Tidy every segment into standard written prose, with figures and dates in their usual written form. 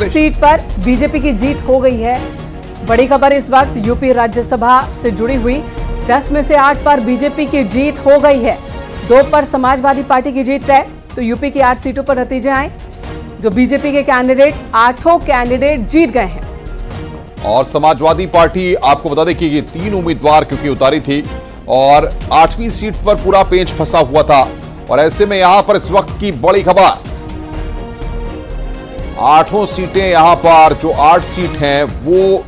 Seat पर BJP की जीत हो गई है। बड़ी खबर इस वक्त यूपी राज्यसभा से जुड़ी हुई। 10 में से 8 पर बीजेपी की जीत हो गई है। 2 पर समाजवादी पार्टी की जीत है। तो यूपी की 8 सीटों पर नतीजे आए। जो बीजेपी के कैंडिडेट 8 कैंडिडेट जीत गए हैं। और समाजवादी पार्टी आपको बता दें कि ये 3 उम्मीदवार क्योंकि उतारी थी और 8वीं सीट पर पूरा पेंच फंसा हुआ था। और ऐसे में यहां पर इस वक्त की बड़ी खबर, 8 सीटें यहां पर जो 8 सीट हैं वो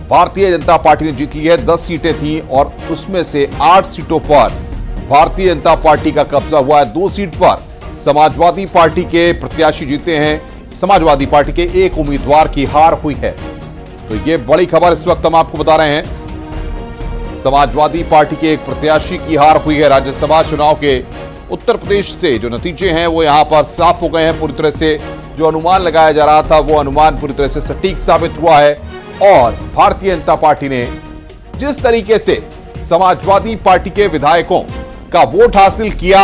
भारतीय जनता पार्टी ने जीत ली है। 10 सीटें थी और उसमें से 8 सीटों पर भारतीय जनता पार्टी का कब्जा हुआ है। 2 सीट पर समाजवादी पार्टी के प्रत्याशी जीते हैं। समाजवादी पार्टी के एक उम्मीदवार की हार हुई है। तो ये बड़ी खबर इस वक्त हम आपको बता रहे हैं। समाजवादी पार्टी के एक प्रत्याशी की हार हुई है। राज्यसभा चुनाव के उत्तर प्रदेश से जो नतीजे हैं वो यहां पर साफ हो गए हैं। पूरी तरह से जो अनुमान लगाया जा रहा था वो अनुमान पूरी तरह से सटीक साबित हुआ है। और भारतीय जनता पार्टी ने जिस तरीके से समाजवादी पार्टी के विधायकों का वोट हासिल किया,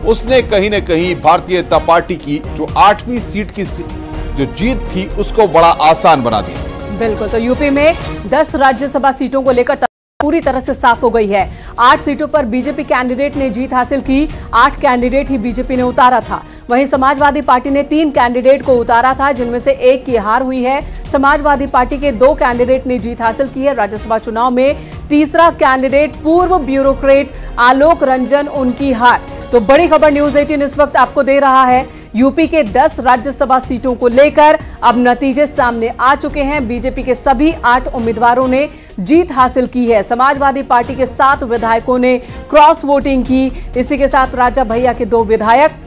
उसने कहीं न कहीं भारतीय जनता पार्टी की जो 8वीं सीट की जो जीत थी उसको बड़ा आसान बना दिया। बिल्कुल। तो यूपी में 10 राज्यसभा सीटों को लेकर पूरी तरह से साफ हो गई है। 8 सीटों पर बीजेपी कैंडिडेट ने जीत हासिल की। 8 कैंडिडेट ही बीजेपी ने उतारा था। वहीं समाजवादी पार्टी ने 3 कैंडिडेट को उतारा था, जिनमें से एक की हार हुई है। समाजवादी पार्टी के 2 कैंडिडेट ने जीत हासिल की है। राज्यसभा चुनाव में तीसरा कैंडिडेट पूर्व ब्यूरोक्रेट आलोक रंजन, उनकी हार। तो बड़ी खबर न्यूज 18 इस वक्त आपको दे रहा है। यूपी के 10 राज्यसभा सीटों को लेकर अब नतीजे सामने आ चुके हैं। बीजेपी के सभी 8 उम्मीदवारों ने जीत हासिल की है। समाजवादी पार्टी के 7 विधायकों ने क्रॉस वोटिंग की। इसी के साथ राजा भैया के 2 विधायक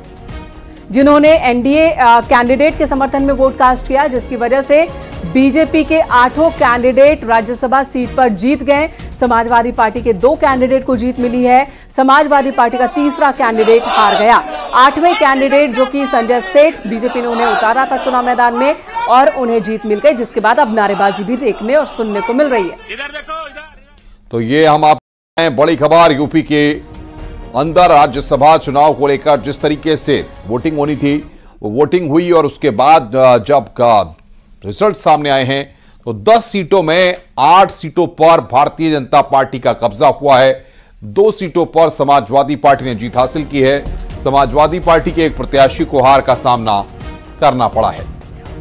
जिन्होंने एनडीए कैंडिडेट के समर्थन में वोट कास्ट किया, जिसकी वजह से बीजेपी के 8 कैंडिडेट राज्यसभा सीट पर जीत गए। समाजवादी पार्टी के 2 कैंडिडेट को जीत मिली है। समाजवादी पार्टी का तीसरा कैंडिडेट हार गया। 8वें कैंडिडेट जो कि संजय सेठ, बीजेपी ने उन्हें उतारा था चुनाव मैदान में और उन्हें जीत मिल गई, जिसके बाद अब नारेबाजी भी देखने और सुनने को मिल रही है। तो ये हम आप बड़ी खबर यूपी के अंदर राज्यसभा चुनाव को लेकर जिस तरीके से वोटिंग होनी थी वो वोटिंग हुई और उसके बाद जब का रिजल्ट सामने आए हैं तो 10 सीटों में 8 सीटों पर भारतीय जनता पार्टी का कब्जा हुआ है। 2 सीटों पर समाजवादी पार्टी ने जीत हासिल की है। समाजवादी पार्टी के एक प्रत्याशी को हार का सामना करना पड़ा है।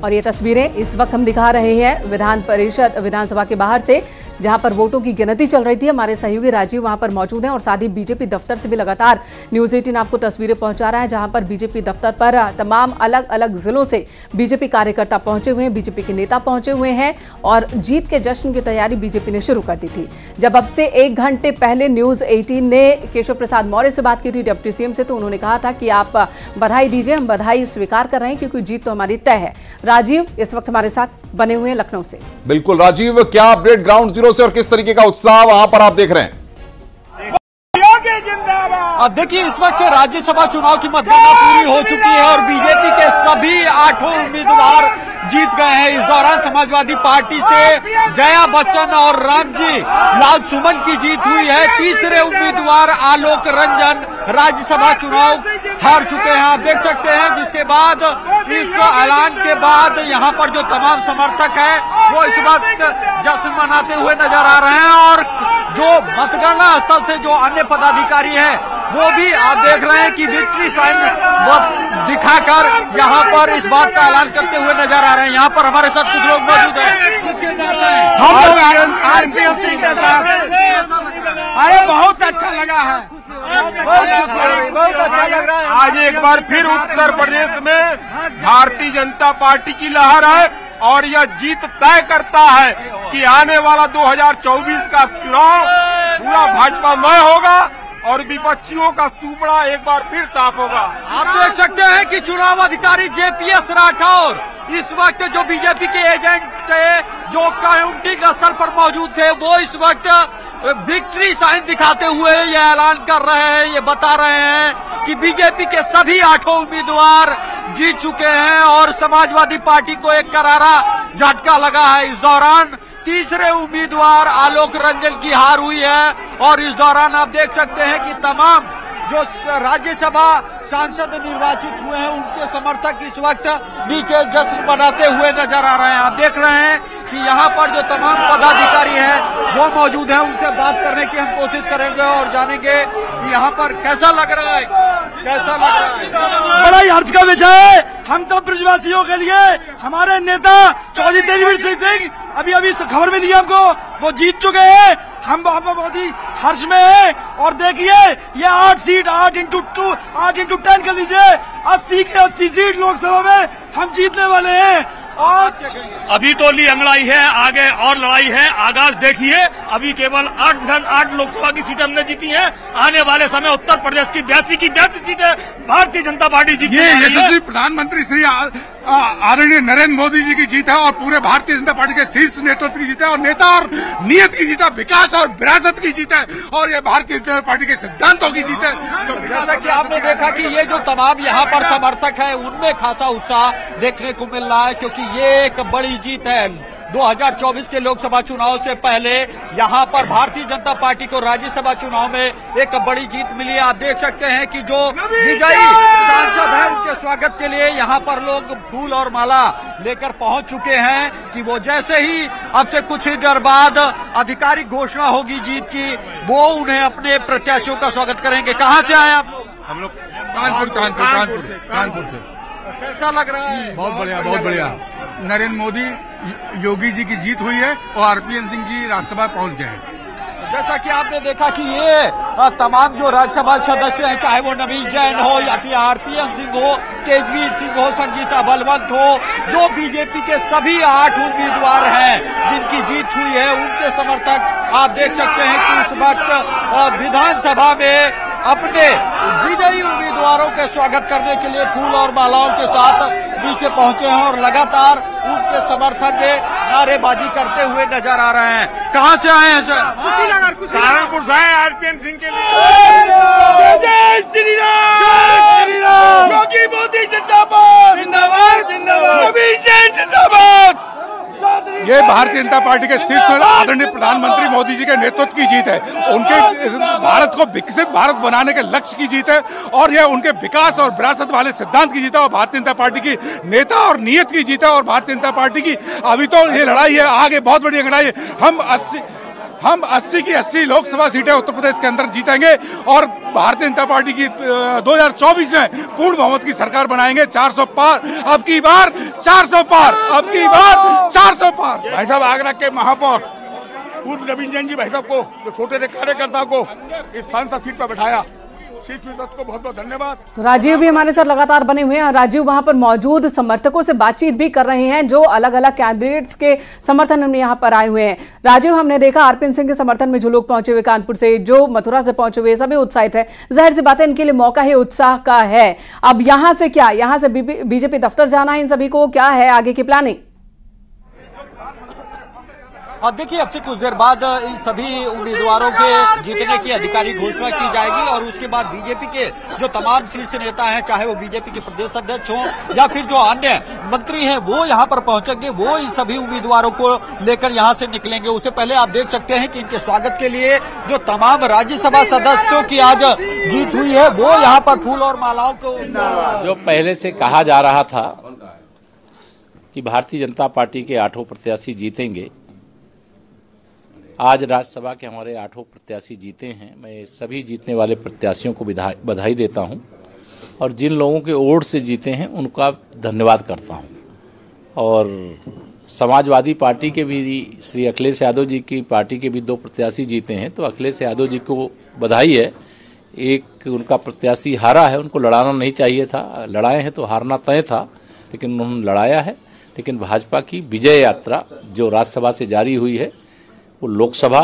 और ये तस्वीरें इस वक्त हम दिखा रहे हैं विधानसभा के बाहर से, जहां पर वोटों की गिनती चल रही थी। हमारे सहयोगी राजीव वहां पर मौजूद हैं और साथ ही बीजेपी दफ्तर से भी लगातार न्यूज 18 आपको तस्वीरें पहुंचा रहा है, जहां पर बीजेपी दफ्तर पर तमाम अलग अलग जिलों से बीजेपी कार्यकर्ता पहुंचे हुए हैं, बीजेपी के नेता पहुंचे हुए हैं और जीत के जश्न की तैयारी बीजेपी ने शुरू कर दी थी। जब अब से 1 घंटे पहले न्यूज 18 ने केशव प्रसाद मौर्य से बात की थी, डिप्टी सीएम से, तो उन्होंने कहा था कि आप बधाई दीजिए, हम बधाई स्वीकार कर रहे हैं क्योंकि जीत तो हमारी तय है। राजीव इस वक्त हमारे साथ बने हुए हैं लखनऊ से। बिल्कुल राजीव, क्या अपडेट ग्राउंड जीरो से और किस तरीके का उत्साह वहां पर आप देख रहे हैं? देखिए, इस वक्त राज्यसभा चुनाव की मतगणना पूरी हो चुकी है और बीजेपी के सभी 8 उम्मीदवार जीत गए हैं। इस दौरान समाजवादी पार्टी से जया बच्चन और रामजी लाल सुमन की जीत हुई है। तीसरे उम्मीदवार आलोक रंजन राज्यसभा चुनाव हार चुके हैं। आप देख सकते हैं, जिसके बाद इस ऐलान के बाद यहाँ पर जो तमाम समर्थक हैं वो इस वक्त जश्न मनाते हुए नजर आ रहे हैं और जो मतगणना स्थल से जो अन्य पदाधिकारी हैं वो भी आप देख रहे हैं कि विक्ट्री साइन दिखाकर यहाँ पर इस बात का ऐलान करते हुए नजर आ रहे हैं। यहाँ पर हमारे साथ कुछ लोग मौजूद हैं। किसके साथ हैं? हम लोग आरपीएफ सिंह के साथ। अरे बहुत अच्छा लगा है, बहुत अच्छा लग रहा है। आज एक बार फिर उत्तर प्रदेश में भारतीय जनता पार्टी की लहर है और यह जीत तय करता है कि आने वाला 2024 का चुनाव पूरा भाजपामय होगा और विपक्षियों का सुपड़ा एक बार फिर साफ होगा। आप देख सकते हैं कि चुनाव अधिकारी जेपीएस राठौर इस वक्त जो बीजेपी के एजेंट थे, जो काउंटिंग स्थल पर मौजूद थे, वो इस वक्त विक्ट्री साइन दिखाते हुए ये ऐलान कर रहे हैं, ये बता रहे हैं कि बीजेपी के सभी 8 उम्मीदवार जीत चुके हैं और समाजवादी पार्टी को एक करारा झटका लगा है। इस दौरान तीसरे उम्मीदवार आलोक रंजन की हार हुई है और इस दौरान आप देख सकते हैं कि तमाम जो राज्यसभा सांसद निर्वाचित हुए हैं उनके समर्थक इस वक्त नीचे जश्न मनाते हुए नजर आ रहे हैं। आप देख रहे हैं कि यहाँ पर जो तमाम पदाधिकारी हैं वो मौजूद हैं, उनसे बात करने की हम कोशिश करेंगे और जानेंगे कि यहाँ पर कैसा लग रहा है, कैसा लग रहा है। बड़ा ही हर्ष का विषय है हम सब ब्रजवासियों के लिए। हमारे नेता चौधरी तेजवीर सिंह अभी खबर में दी हमको, वो जीत चुके हैं। हम बहुत ही हर्ष में हैं। और देखिए ये 8 सीट 8x10 कर लीजिए 80 के 80 सीट लोकसभा में हम जीतने वाले हैं। और अभी तो ली अंगड़ाई है, आगे और लड़ाई है। आगाज देखिए, अभी केवल 8 लोकसभा की सीटें हमने जीती हैं। आने वाले समय उत्तर प्रदेश की 82 सीटें भारतीय जनता पार्टी जीती है। ये यशस्वी प्रधानमंत्री श्री आदरणीय नरेंद्र मोदी जी की जीत है और पूरे भारतीय जनता पार्टी के शीर्ष नेतृत्व की जीत है और नेता और नियत की जीत है, विकास और विरासत की जीत है और ये भारतीय जनता पार्टी के सिद्धांतों की जीत है। जैसा कि आपने देखा कि ये जो तमाम यहाँ पर समर्थक है उनमें खासा उत्साह देखने को मिल रहा है, क्योंकि ये एक बड़ी जीत है। 2024 के लोकसभा चुनाव से पहले यहाँ पर भारतीय जनता पार्टी को राज्यसभा चुनाव में एक बड़ी जीत मिली है। आप देख सकते हैं कि जो विजयी सांसद हैं उनके स्वागत के लिए यहाँ पर लोग फूल और माला लेकर पहुंच चुके हैं कि वो जैसे ही अब से कुछ ही देर बाद आधिकारिक घोषणा होगी जीत की, वो उन्हें अपने प्रत्याशियों का स्वागत करेंगे। कहाँ से आए आप लोग? हम लोग कानपुर से। कैसा लग रहा है? बहुत बढ़िया। नरेंद्र मोदी योगी जी की जीत हुई है और आरपीएन सिंह जी राज्यसभा पहुंच गए हैं। जैसा कि आपने देखा कि ये तमाम जो राज्यसभा सदस्य हैं, चाहे वो नवीन जैन हो या फिर आरपीएन सिंह हो, तेजवीर सिंह हो, संगीता बलवंत हो, जो बीजेपी के सभी 8 उम्मीदवार हैं जिनकी जीत हुई है, उनके समर्थक आप देख सकते हैं कि इस वक्त विधानसभा में अपने विजयी उम्मीदवारों के स्वागत करने के लिए फूल और मालाओं के साथ नीचे पहुंचे हैं और लगातार उनके समर्थन में नारेबाजी करते हुए नजर आ रहे हैं। कहां से आए हैं सर? सहारनपुर से आए आरपीएन सिंह के लिए। जय श्री राम। योगी मोदी जिंदाबाद, नवीन जैन जिंदाबाद। ये भारतीय जनता पार्टी के शीर्ष आदरणीय प्रधानमंत्री मोदी जी के नेतृत्व की जीत है, उनके भारत को विकसित भारत बनाने के लक्ष्य की जीत है और यह उनके विकास और विरासत वाले सिद्धांत की जीत है और भारतीय जनता पार्टी की नेता और नियत की जीत है। और भारतीय जनता पार्टी की अभी तो ये लड़ाई है, आगे बहुत बड़ी लड़ाई है। हम 80 की 80 लोकसभा सीटें उत्तर प्रदेश के अंदर जीतेंगे और भारतीय जनता पार्टी की 2024 में पूर्ण बहुमत की सरकार बनाएंगे। 400 पार, अब की बार 400 पार, अब की बार 400 पार। भाई साहब आगरा के महापौर पूर्व नवीन जैन जी भाई साहब को, जो छोटे से कार्यकर्ता को इस सांसद सीट पर बैठाया, को बहुत बहुत धन्यवाद। तो राजीव भी हमारे साथ लगातार बने हुए हैं। राजीव वहां पर मौजूद समर्थकों से बातचीत भी कर रहे हैं जो अलग अलग कैंडिडेट्स के समर्थन में यहां पर आए हुए हैं। राजीव, हमने देखा आरपीएन सिंह के समर्थन में जो लोग पहुंचे हुए कानपुर से, जो मथुरा से पहुंचे हुए, सभी उत्साहित है। जाहिर सी बात है इनके लिए मौका ही उत्साह का है। अब यहां से क्या, यहां से बीजेपी दफ्तर जाना है इन सभी को, क्या है आगे की प्लानिंग? और देखिए अब से कुछ देर बाद इन सभी उम्मीदवारों के जीतने की आधिकारिक घोषणा की जाएगी और उसके बाद बीजेपी के जो तमाम शीर्ष नेता हैं, चाहे वो बीजेपी के प्रदेश अध्यक्ष हों या फिर जो अन्य मंत्री हैं, वो यहाँ पर पहुंचेंगे। वो इन सभी उम्मीदवारों को लेकर यहाँ से निकलेंगे। उससे पहले आप देख सकते हैं कि इनके स्वागत के लिए जो तमाम राज्यसभा सदस्यों की आज जीत हुई है, वो यहाँ पर फूल और मालाओं को, जो पहले से कहा जा रहा था कि भारतीय जनता पार्टी के 8 प्रत्याशी जीतेंगे, आज राज्यसभा के हमारे 8 प्रत्याशी जीते हैं। मैं सभी जीतने वाले प्रत्याशियों को बधाई देता हूं और जिन लोगों के वोट से जीते हैं उनका धन्यवाद करता हूं। और समाजवादी पार्टी के भी श्री अखिलेश यादव जी की पार्टी के भी 2 प्रत्याशी जीते हैं, तो अखिलेश यादव जी को बधाई है। एक उनका प्रत्याशी हारा है, उनको लड़ाना नहीं चाहिए था, लड़ाए हैं तो हारना तय था, लेकिन उन्होंने लड़ाया है। लेकिन भाजपा की विजय यात्रा जो राज्यसभा से जारी हुई है वो लोकसभा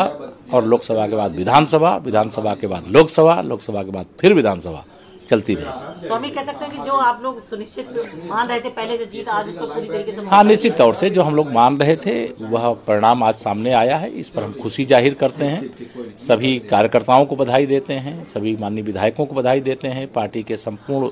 और लोकसभा के बाद विधानसभा, विधानसभा के बाद लोकसभा, लोकसभा के बाद फिर विधानसभा चलती रही। तो हम ये कह सकते हैं कि जो आप लोग सुनिश्चित मान रहे थे पहले से जीत, आज उसको पूरी तरीके से, हाँ, निश्चित तौर से जो हम लोग मान रहे थे वह परिणाम आज सामने आया है। इस पर हम खुशी जाहिर करते हैं, सभी कार्यकर्ताओं को बधाई देते हैं, सभी माननीय विधायकों को बधाई देते हैं, पार्टी के संपूर्ण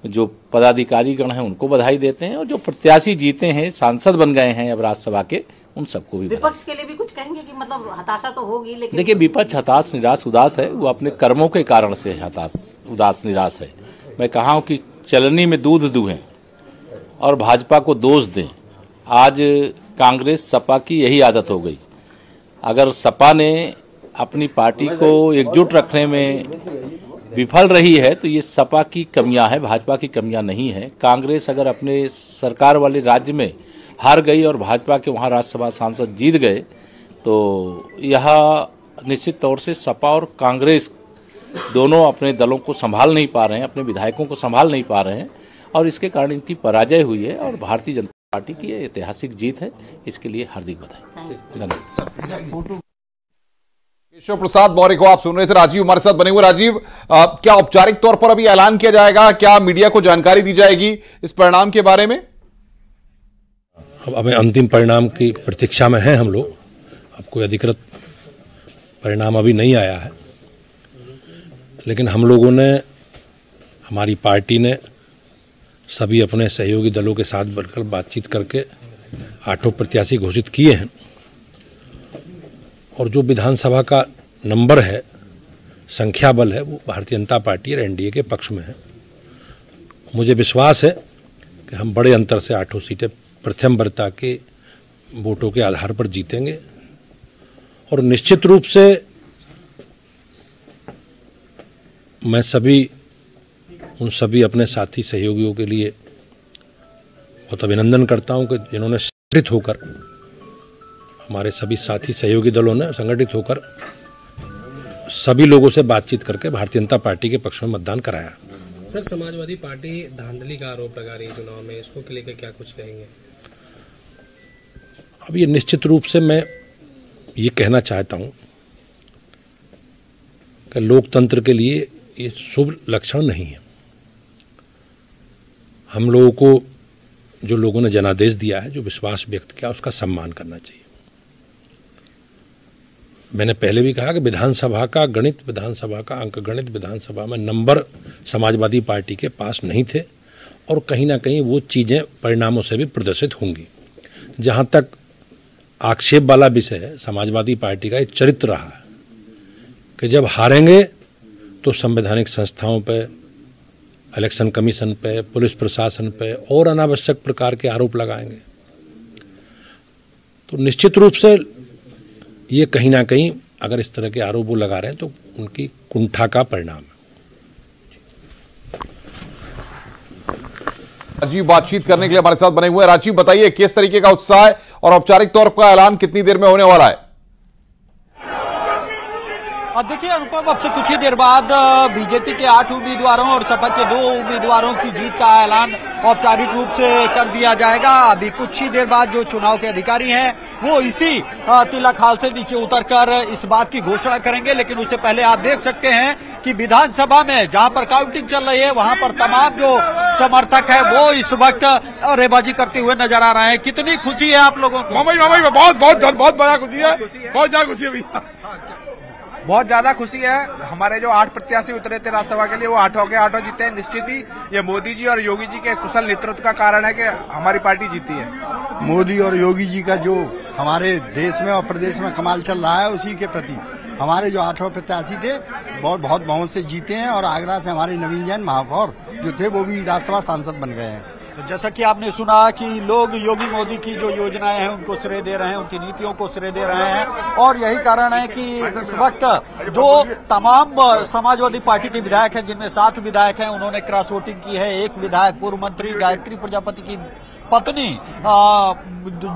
जो पदाधिकारी गण हैं उनको बधाई देते हैं और जो प्रत्याशी जीते हैं, सांसद बन गए हैं अब राज्यसभा के, उन सबको भी विपक्ष के लिए भी कुछ कहेंगे कि मतलब हताशा तो होगी, लेकिन देखिए विपक्ष हताश निराश उदास है, वो अपने कर्मों के कारण से हताश उदास निराश है। मैं कहा हूं कि चलनी में दूध दूहें और भाजपा को दोष दें। आज कांग्रेस सपा की यही आदत हो गई। अगर सपा ने अपनी पार्टी को एकजुट रखने में विफल रही है तो ये सपा की कमियां है, भाजपा की कमियां नहीं है। कांग्रेस अगर अपने सरकार वाले राज्य में हार गई और भाजपा के वहां राज्यसभा सांसद जीत गए तो यह निश्चित तौर से सपा और कांग्रेस दोनों अपने दलों को संभाल नहीं पा रहे हैं, अपने विधायकों को संभाल नहीं पा रहे हैं और इसके कारण इनकी पराजय हुई है। और भारतीय जनता पार्टी की ये ऐतिहासिक जीत है, इसके लिए हार्दिक बधाई। धन्यवाद। केशव प्रसाद मौर्य को आप सुन रहे थे। राजीव हमारे साथ बने हुए। राजीव, क्या औपचारिक तौर पर अभी ऐलान किया जाएगा, क्या मीडिया को जानकारी दी जाएगी इस परिणाम के बारे में? अब हमें अंतिम परिणाम की प्रतीक्षा में हैं हम लोग। अब कोई अधिकृत परिणाम अभी नहीं आया है, लेकिन हम लोगों ने, हमारी पार्टी ने सभी अपने सहयोगी दलों के साथ बढ़कर बातचीत करके 8 प्रत्याशी घोषित किए हैं और जो विधानसभा का नंबर है, संख्या बल है, वो भारतीय जनता पार्टी और एनडीए के पक्ष में है। मुझे विश्वास है कि हम बड़े अंतर से 8 सीटें प्रथम वरीयता के वोटों के आधार पर जीतेंगे और निश्चित रूप से मैं उन सभी अपने साथी सहयोगियों के लिए बहुत अभिनंदन करता हूं कि जिन्होंने संगठित होकर, हमारे सभी साथी सहयोगी दलों ने संगठित होकर सभी लोगों से बातचीत करके भारतीय जनता पार्टी के पक्ष में मतदान कराया। सर, समाजवादी पार्टी धांधली का आरोप लगा रही है चुनाव में, इसको लेकर क्या कुछ कहेंगे? अब ये निश्चित रूप से मैं ये कहना चाहता हूं कि लोकतंत्र के लिए ये शुभ लक्षण नहीं है। हम लोगों को जो लोगों ने जनादेश दिया है, जो विश्वास व्यक्त किया, उसका सम्मान करना चाहिए। मैंने पहले भी कहा कि विधानसभा का गणित, विधानसभा का अंक गणित, विधानसभा में नंबर समाजवादी पार्टी के पास नहीं थे और कहीं ना कहीं वो चीजें परिणामों से भी प्रदर्शित होंगी। जहां तक आक्षेप वाला विषय है, समाजवादी पार्टी का एक चरित्र रहा है कि जब हारेंगे तो संवैधानिक संस्थाओं पे, इलेक्शन कमीशन पे, पुलिस प्रशासन पे और अनावश्यक प्रकार के आरोप लगाएंगे। तो निश्चित रूप से ये कहीं ना कहीं अगर इस तरह के आरोप वो लगा रहे हैं तो उनकी कुंठा का परिणाम है। राजीव बातचीत करने के लिए हमारे साथ बने हुए हैं। राजीव, बताइए किस तरीके का उत्साह है और औपचारिक तौर पर ऐलान कितनी देर में होने वाला है? देखिए अनुपम, अब से कुछ ही देर बाद बीजेपी के 8 उम्मीदवारों और सपा के 2 उम्मीदवारों की जीत का ऐलान औपचारिक रूप से कर दिया जाएगा। अभी कुछ ही देर बाद जो चुनाव के अधिकारी हैं वो इसी तिलक हाल से नीचे उतरकर इस बात की घोषणा करेंगे। लेकिन उससे पहले आप देख सकते हैं कि विधानसभा में जहां पर काउंटिंग चल रही है वहां पर तमाम जो समर्थक है वो इस वक्त अरेबाजी करते हुए नजर आ रहे हैं। कितनी खुशी है आप लोगों को? बहुत बड़ा खुशी है, बहुत ज्यादा खुशी है। बहुत ज्यादा खुशी है। हमारे जो 8 प्रत्याशी उतरे थे राज्यसभा के लिए वो 8 के 8 जीते हैं। निश्चित ही ये मोदी जी और योगी जी के कुशल नेतृत्व का कारण है कि हमारी पार्टी जीती है। मोदी और योगी जी का जो हमारे देश में और प्रदेश में कमाल चल रहा है, उसी के प्रति हमारे जो 8 प्रत्याशी थे बहुत बहुमत से जीते हैं और आगरा से हमारे नवीन जैन महापौर जो थे वो भी राज्यसभा सांसद बन गए हैं। तो जैसा कि आपने सुना कि लोग योगी मोदी की जो योजनाएं हैं उनको श्रेय दे रहे हैं, उनकी नीतियों को श्रेय दे रहे हैं और यही कारण है कि इस वक्त जो तमाम समाजवादी पार्टी के विधायक हैं, जिनमें 7 विधायक हैं, उन्होंने क्रॉस वोटिंग की है। एक विधायक पूर्व मंत्री गायत्री प्रजापति की पत्नी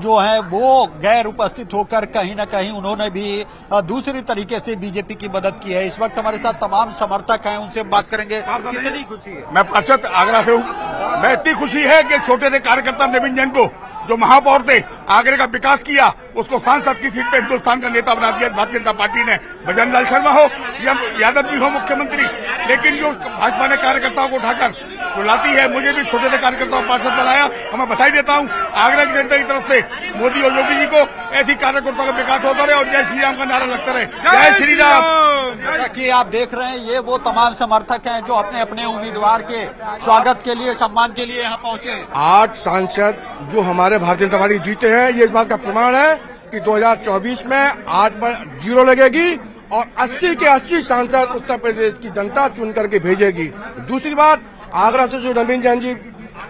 जो है वो गैर उपस्थित होकर कहीं ना कहीं उन्होंने भी दूसरी तरीके से बीजेपी की मदद की है। इस वक्त हमारे साथ तमाम समर्थक हैं, उनसे बात करेंगे। कितनी खुशी है? मैं पार्षद आगरा से हूँ। मैं इतनी खुशी है कि छोटे से कार्यकर्ता नवीन जैन को जो महापौर थे, आगरे का विकास किया, उसको सांसद की सीट पे हिंदुस्तान का नेता बना दिया भारतीय जनता पार्टी ने। भजन लाल शर्मा हो या यादव जी हो मुख्यमंत्री, लेकिन जो भाजपा ने कार्यकर्ताओं को उठाकर रुलाती है। मुझे भी छोटे से कार्यकर्ताओं पार्षद बनाया और मैं बधाई देता हूँ आगरा की जनता की तरफ से मोदी और योगी जी को। ऐसी कार्यकर्ताओं का विकास होता रहे और जय श्री राम का नारा लगता रहे। जय श्री राम। कि आप देख रहे हैं ये वो तमाम समर्थक हैं जो अपने अपने उम्मीदवार के स्वागत के लिए, सम्मान के लिए यहाँ पहुंचे। 8 सांसद जो हमारे भारतीय जनता पार्टी जीते हैं, ये इस बात का प्रमाण है कि 2024 में 8 पर 0 लगेगी और 80 के 80 सांसद उत्तर प्रदेश की जनता चुन करके भेजेगी। दूसरी बात, आगरा से जो नवीन जैन जी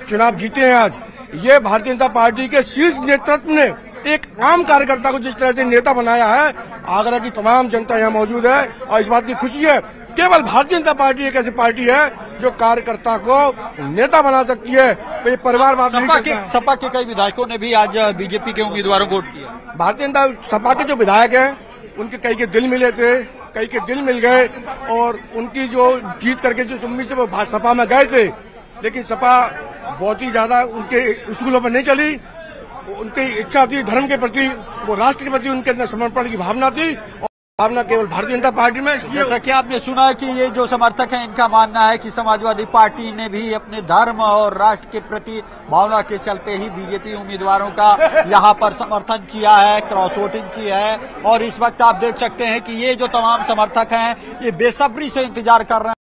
चुनाव जीते हैं आज, ये भारतीय जनता पार्टी के शीर्ष नेतृत्व ने एक आम कार्यकर्ता को जिस तरह से नेता बनाया है, आगरा की तमाम जनता यहाँ मौजूद है और इस बात की खुशी है। केवल भारतीय जनता पार्टी एक ऐसी पार्टी है जो कार्यकर्ता को नेता बना सकती है। तो ये परिवारवाद सपा के कई विधायकों ने भी आज बीजेपी के उम्मीदवारों को वोट किया। भारतीय जनता सपा के जो विधायक हैं उनके कई के दिल मिले थे, कई के दिल मिल गए और उनकी जो जीत करके जो उम्मीद से वो सपा में गए थे, लेकिन सपा बहुत ही ज्यादा उनके स्कूलों पर नहीं चली। उनकी इच्छा थी धर्म के प्रति, वो राष्ट्र के प्रति उनके अंदर समर्पण की भावना थी और भावना केवल भारतीय जनता पार्टी में। जैसा कि आपने सुना है कि ये जो समर्थक हैं इनका मानना है कि समाजवादी पार्टी ने भी अपने धर्म और राष्ट्र के प्रति भावना के चलते ही बीजेपी उम्मीदवारों का यहाँ पर समर्थन किया है, क्रॉस वोटिंग की है। और इस वक्त आप देख सकते हैं कि ये जो तमाम समर्थक हैं ये बेसब्री से इंतजार कर रहे हैं।